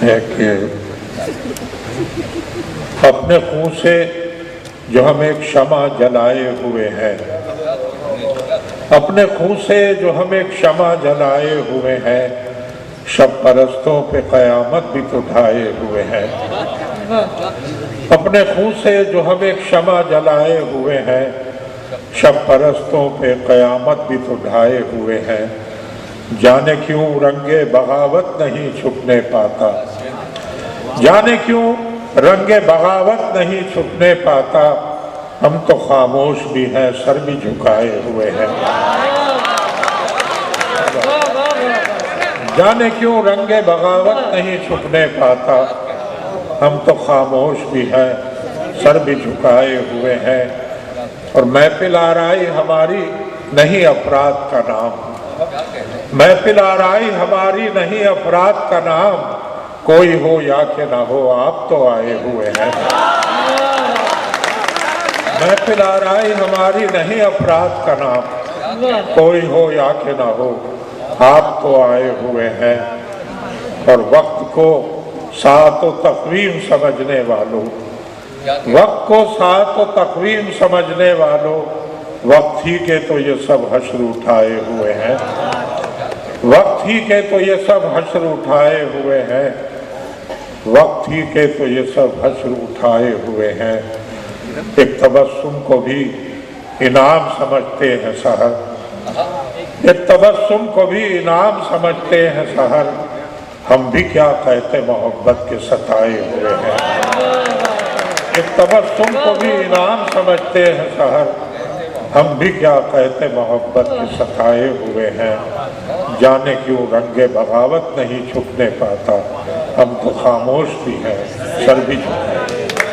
है कि अपने खून से जो हम एक शमा जलाए हुए हैं, अपने खून से जो हम एक शमा जलाए हुए हैं, शब परस्तों पे क़यामत भी तो ढाए हुए हैं। अपने खून से जो हम एक शमा जलाए हुए हैं, शब परस्तों पे क़यामत भी तो ढाए हुए हैं। जाने क्यों रंगे बगावत नहीं छुपने पाता, जाने क्यों रंगे बगावत नहीं छुपने पाता। हम तो खामोश भी हैं, सर भी झुकाए हुए हैं। जाने क्यों रंगे बगावत नहीं छुपने पाता। हम तो खामोश भी हैं, सर भी झुकाए हुए हैं। और महफिल आराई हमारी नहीं अफराद का नाम, महफिल आराई हमारी नहीं अफराद का नाम। कोई हो या कि ना हो, आप तो आए हुए हैं। महफिल आराई हमारी नहीं अफराद का नाम, कोई हो या कि ना हो, आप तो आए हुए हैं। और वक्त को सात व तक़वीम समझने वालों, वक्त को सात व तक़वीम समझने वालों, वक्त ही के तो ये सब हश्र उठाए हुए हैं। वक्त ही के तो ये सब हश्र उठाए हुए हैं। वक्त ही के तो ये सब हश्र उठाए हुए हैं। एक तबस्सुम को भी इनाम समझते हैं सहर, एक तबस्सुम को भी इनाम समझते हैं सहर। हम भी क्या कहते मोहब्बत के सताए हुए हैं। एक तबस्सुम को भी इनाम समझते हैं सहर। हम भी क्या कहते मोहब्बत के सताए हुए हैं। जाने क्यों रंगे बगावत नहीं छुपने पाता। हम तो खामोश भी हैं, सर भी झुकाए।